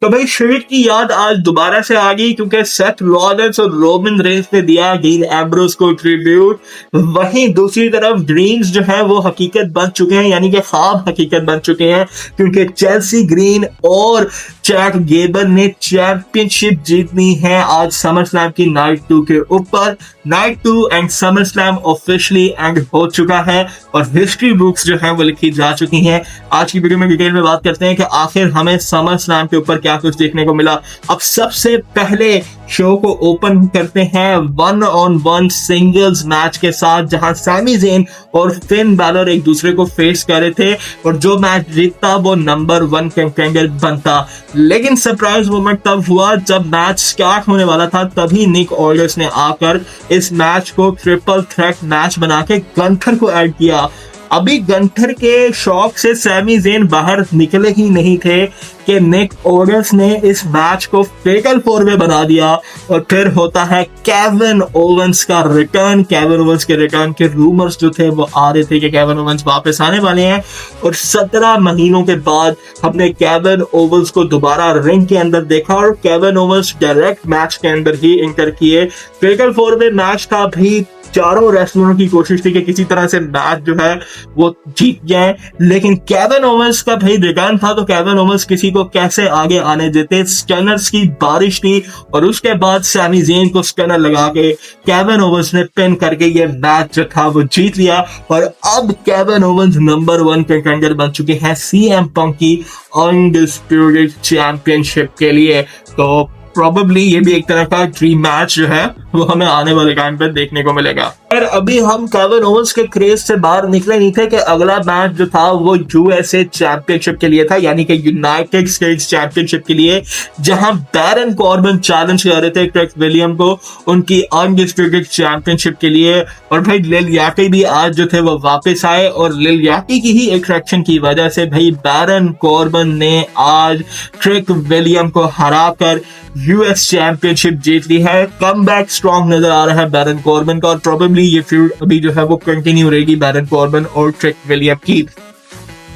तो भाई शिविक की याद आज दोबारा से आ गई क्योंकि सेथ रॉलिंस और रोमन रेंस ने दिया डीन एम्ब्रोस को ट्रिब्यूट। वहीं दूसरी तरफ ड्रीम्स जो है वो हकीकत बन चुके हैं, यानी कि ख्वाब हकीकत बन चुके हैं, क्योंकि चेल्सी ग्रीन और चैट गेबल ने चैंपियनशिप जीतनी है आज समर स्लैम की नाइट 2 के ऊपर। Night 2 and summer slam officially and हो चुका है और हिस्ट्री बुक्स जो है वो लिखी जा चुकी हैं। आज की वीडियो में डिटेल में बात करते हैं कि आखिर हमें समर स्लैम के ऊपर क्या कुछ देखने को मिला। अब सबसे पहले शो को ओपन करते हैं 1-on-1 सिंगल्स मैच के साथ, जहां सैमी ज़ेन और फिन बैलर एक दूसरे को फेस कर रहे थे और जो मैच जीतता वो नंबर 1 कंटेंडर बनता। लेकिन सरप्राइज मोमेंट तब हुआ जब मैच स्टार्ट होने वाला था, तभी निक ऑल्डर्स ने आकर इस मैच को ट्रिपल थ्रेट मैच बना के गंथर को ऐड किया। अभी गंथर के शॉक से सैमी ज़ेन बाहर निकले ही नहीं थे कि निक ऑल्डर्स ने इस मैच को फेटल 4-वे बना दिया और फिर होता है केविन ओवेंस का रिटर्न। केविन ओवेंस के रिटर्न के रूमर्स जो थे वो आ रहे थे कि केविन ओवेंस वापस आने वाले हैं और 17 महीनों के बाद हमने केविन ओवेंस को दोबारा रिंग के अंदर देखा और केविन ओवेंस डायरेक्ट मैच के अंदर ही एंटर किए। फेटल 4-वे मैच था भी, चारों रेसलरों की कोशिश थी कि किसी तरह से मैच जो है वो जीत जाए, लेकिन केविन ओवेंस का भाई रिटर्न था तो केविन ओवेंस किसी को कैसे आगे आने देते। स्टनर्स की बारिश थी और उसके बाद सैमी ज़ेन को स्टनर लगा के केविन ओवेंस ने पिन करके ये मैच जो था वो जीत लिया और अब केविन ओवेंस नंबर 1 कंटेंडर बन चुके हैं सीएम पंक की अनडिस्प्यूटेड चैंपियनशिप के लिए। तो प्रॉबेबली ये भी एक तरह का ड्रीम मैच जो है वो हमें आने वाले टाइम पर देखने को मिलेगा। पर अभी हम केविन ओवेंस के क्रेज से बाहर निकले नहीं थे कि अगला मैच जो था वो यूएसए चैंपियनशिप के लिए था, यानी कि यूनाइटेड स्टेट्स चैंपियनशिप के लिए, जहां बैरन कॉर्बन चैलेंज कर रहे थे ट्रिक्स विलियम को उनकी अनडिस्प्यूटेड चैंपियनशिप के लिए। और भाई लिल याकी भी आज जो थे वो वापस आए और लिल याकी की ही अट्रैक्शन की वजह से भाई बैरन कॉर्बन ने आज ट्रिक विलियम को हराकर यूएस चैंपियनशिप जीत ली है। कमबैक स्ट्रॉन्ग नजर आ रहा है बैरन कॉर्बन का और प्रोबेबली ये फ्यूड अभी जो है वो कंटिन्यू रहेगी बैरन कॉर्बन और ट्रिक विलियम की।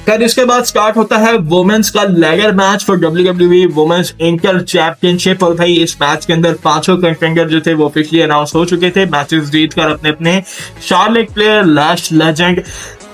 फिर इसके बाद स्टार्ट होता है वुमेन्स का ladder match for WWE women's inter championship और भाई इस मैच के अंदर पांचों कंटेंडर जो थे वो ऑफिशियली अनाउंस हो चुके थे मैचेस जीतकर अपने अपने। Charlotte Flair, Lash Legend,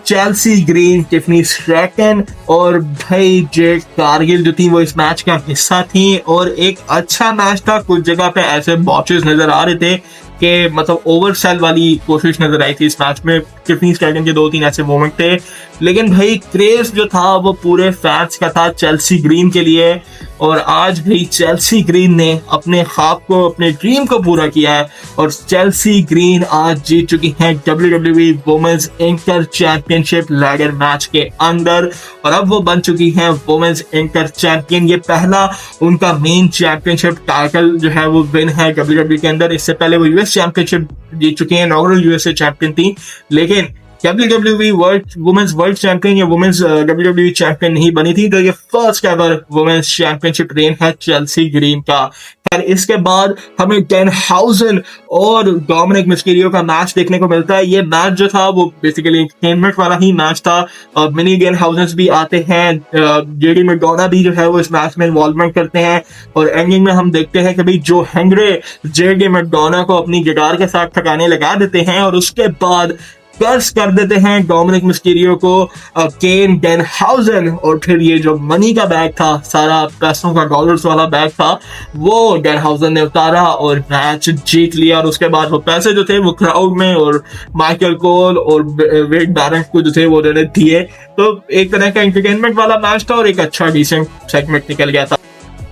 Chelsea Green, Tiffany Stratton और भाई जेड कारगिल जो थी वो इस मैच का हिस्सा थी और एक अच्छा मैच था। कुछ जगह पे ऐसे बॉचेस नजर आ रहे थे कि मतलब ओवरसेल वाली कोशिश नजर आई थी इस मैच में। टिफनी स्ट्रैटन के 2-3 ऐसे मोमेंट थे, लेकिन भाई क्रेज जो था वो पूरे फैंस का था चेल्सी ग्रीन के लिए और आज भाई चेल्सी ग्रीन ने अपने ख्वाब को, अपने ड्रीम को पूरा किया है और चेल्सी ग्रीन आज जीत चुकी हैं WWE women's inter championship लेगर match के अंदर और अब वो बन चुकी हैं वुमेन्स इंटर चैंपियन। ये पहला उनका मेन चैंपियनशिप टाइटल जो है वो विन है WWE के अंदर। इससे पहले वो यूएस चैंपियनशिप जीत चुके हैं, इनॉग्रल यूएसए चैंपियन थी, लेकिन WWE वुमेन्स वर्ल्ड चैंपियन या वुमेन्स WWE चैंपियन नहीं बनी थी। तो ये first ever women's championship reign है चेल्सी ग्रीन का। फिर इसके बाद हमें डैनहाउज़न और डोमिनिक मिस्टीरियो का मैच देखने को मिलता है। ये मैच जो था वो बेसिकली एंटरटेनमेंट वाला ही मैच था और मिनी डैनहाउज़न भी आते हैं, जेडी मैकडोना भी जो है वो इस मैच में इन्वॉल्वमेंट करते हैं और एंडिंग में हम देखते हैं कि भाई जो हेनरी जेडी मैकडोना को अपनी गिटार के साथ ठिकाने लगा देते हैं और उसके बाद कर्स कर देते हैं डोमिनिक मिस्टीरियो को केन डैनहाउज़न और फिर ये जो मनी का बैग था, सारा पैसों का डॉलर्स वाला बैग था, वो डैनहाउज़न ने उतारा और मैच जीत लिया और उसके बाद वो पैसे जो थे वो क्राउड में और माइकल कोल और वेड बैरन को जो थे वो उन्होंने दिए। तो एक तरह का एंटरटेनमेंट वाला मैच था और एक अच्छा डिसेंट सेगमेंट निकल गया था।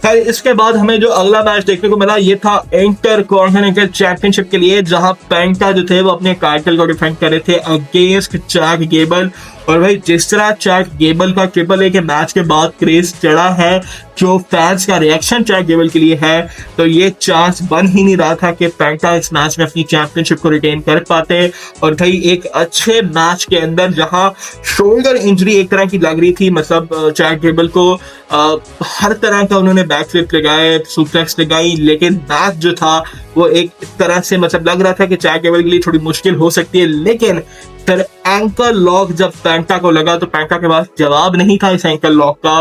खैर इसके बाद हमें जो अगला मैच देखने को मिला ये था इंटर कॉन्टिनेंटल चैंपियनशिप के लिए, जहां पेंटा जो थे वो अपने टाइटल को डिफेंड कर रहे थे अगेंस्ट चैट गेबल। और भाई जिस तरह चैट गेबल का ट्रिपल ए के मैच के बाद क्रेज चढ़ा है, जो फैंस का रिएक्शन चैट गेबल के लिए है, तो ये चांस बन ही नहीं रहा था कि पेंटा इस मैच में अपनी चैंपियनशिप को रिटेन कर पाते। और भाई एक अच्छे मैच के अंदर जहां शोल्डर इंजरी एक तरह की लग रही थी, मतलब चैट गेबल को हर तरह का उन्होंने बैकफ्लिप लगाए, सुप्लेक्स लगाई, लेकिन मैच जो था वो एक तरह से मतलब लग रहा था कि चैट गेबल के लिए थोड़ी मुश्किल हो सकती है। लेकिन फिर एंकल लॉक जब पेंटा को लगा तो पेंटा के पास जवाब नहीं था इस एंकल लॉक का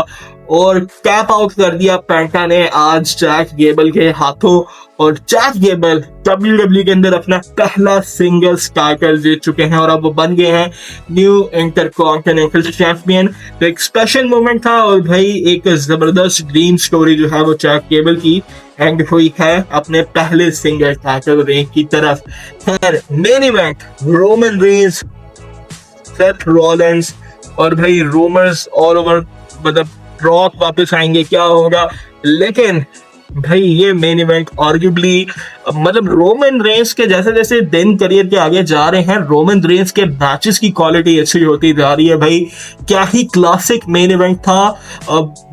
और कैप आउट कर दिया पेंटा ने आज जैक गेबल के हाथों, और जैक गेबल WWE के अंदर अपना पहला सिंगल्स टाइटल जीत चुके हैं और अब वो बन गए हैं न्यू इंटरकॉन्टिनेंटल चैंपियन। तो एक स्पेशल मोमेंट था और भाई एक जबरदस्त ड्रीम स्टोरी जो है वो जैक गेबल की एंड हुई है अपने पहले सिंगल टाइटल रेंज की तरफ। खैर main event Roman Reigns Seth Rollins, और भाई रूमर्स ऑल ओवर, मतलब रॉक वापस आएंगे क्या होगा, लेकिन भाई ये मेन इवेंट आर्ग्यूबली मतलब रोमन रेंस के जैसे जैसे दिन करियर के आगे जा रहे हैं रोमन रेंस के मैचेस की क्वालिटी अच्छी होती जा रही है। भाई क्या ही क्लासिक मेन इवेंट था।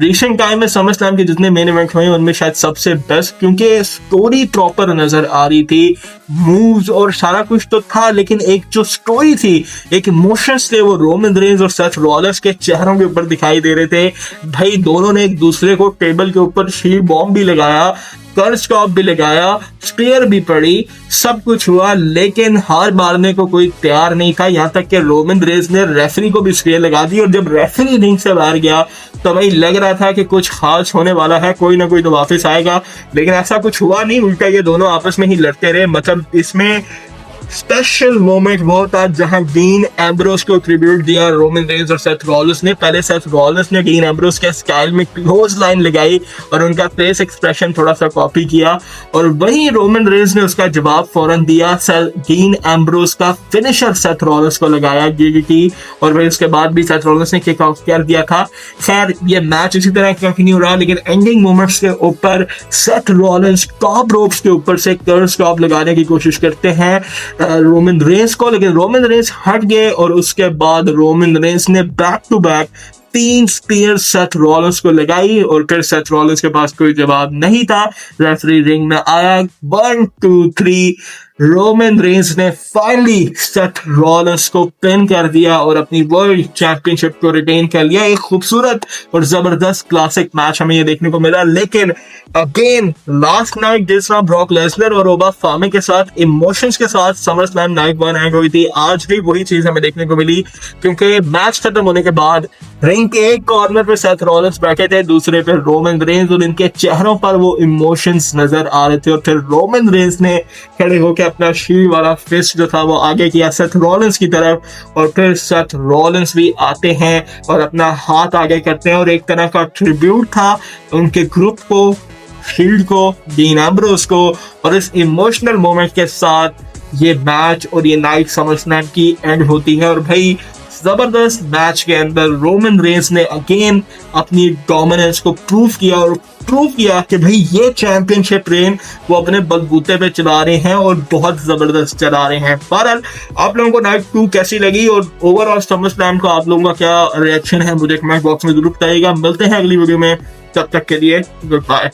रिसेंट टाइम में समर स्लैम के जितने मेन इवेंट हुए उनमें शायद सबसे बेस्ट, क्योंकि स्टोरी प्रॉपर नजर आ रही थी, मूव्स और सारा कुछ तो था, लेकिन एक जो स्टोरी थी, एक इमोशंस थे, वो रोमन रेंस और सेथ रॉलिंस के चेहरों के ऊपर दिखाई दे रहे थे। भाई दोनों ने एक दूसरे को टेबल के ऊपर शील्ड बॉम्ब भी लगाया, कर्स स्टॉप भी लगाया, स्पेयर भी पड़ी, सब कुछ हुआ, लेकिन हार मारने को कोई तैयार नहीं था। यहाँ तक कि रोमन रेंस ने रेफरी को भी स्पेयर लगा दी, और जब रेफरी रिंग से बाहर गया तो भाई लग रहा था कि कुछ खास होने वाला है, कोई ना कोई तो वापस आएगा, लेकिन ऐसा कुछ हुआ नहीं, उल्टा ये दोनों आपस में ही लड़ते रहे। मतलब इसमें स्पेशल मोमेंट वो था जहां डीन एम्ब्रोस को ट्रिब्यूट दिया रोमन रेंस और सेथ रॉलिंस ने। पहले सेथ रॉलिंस ने डीन एम्ब्रोस के स्टाइल में क्लोज लाइन लगाई और उनका फेस एक्सप्रेशन थोड़ा सा कॉपी किया, और वहीं रोमन रेंस ने उसका जवाब फौरन दिया। डीन एम्ब्रोस का फिनिशर सेथ रॉलिंस को लगाया DDT, और वही उसके बाद भी सेथ रॉलिंस ने किक आउट कर दिया था। खैर ये मैच इसी तरह कंटिन्यू रहा, लेकिन एंडिंग मोमेंट्स के ऊपर सेथ रॉलिंस टॉप रोप्स के ऊपर से कर्स स्टॉप लगाने की कोशिश करते हैं रोमन रेंस को, लेकिन रोमन रेंस हट गए, और उसके बाद रोमन रेंस ने back to back 3 spear Seth Rollins को लगाई, और फिर सेथ रॉलिंस के पास कोई जवाब नहीं था। रेफरी रिंग में आया, 1 2 3 रोमन रेंस ने फाइनली सेथ रॉलिंस को पिन कर दिया और अपनी वर्ल्ड चैंपियनशिप को रिटेन कर लिया। एक खूबसूरत और जबरदस्त क्लासिक मैच हमें ये देखने को मिला, लेकिन अगेन लास्ट नाइट जिस तरह ब्रॉक लेसनर और रोबा फार्मे के साथ इमोशंस के साथ समर स्लैम नाइट 1 एंड हुई थी, आज भी वही चीज हमें देखने को मिली, क्योंकि मैच खत्म होने के बाद रिंग के एक कॉर्नर पे सेथ रॉलिंस बैठे थे, दूसरे पे रोमन रेंस, और इनके चेहरों पर वो इमोशंस नजर आ रहे थे। और फिर रोमन रेंस ने खड़े होकर अपना शील्ड वाला फिस्ट जो था वो आगे किया सेथ रॉलिंस की तरफ, और फिर सेथ रॉलिंस भी आते हैं और अपना हाथ आगे करते हैं, और एक तरह का ट्रिब्यूट था उनके ग्रुप को, शील्ड को, डीन एम्ब्रोस को। और इस इमोशनल मोमेंट के साथ ये मैच और ये नाइट समर स्लैम की एंड होती है। और भाई जबरदस्त मैच के अंदर रोमन रेंस ने अगेन अपनी डोमिनेंस को प्रूव किया, और प्रूव किया कि भाई ये चैंपियनशिप रेन वो अपने बलबूते पे चला रहे हैं और बहुत जबरदस्त चला रहे हैं। बहरहाल आप लोगों को नाइट 2 कैसी लगी और ओवरऑल समर स्लैम को आप लोगों का क्या रिएक्शन है मुझे कमेंट बॉक्स में जरूर बताइएगा। मिलते हैं अगली वीडियो में, तब तक के लिए गुड बाय।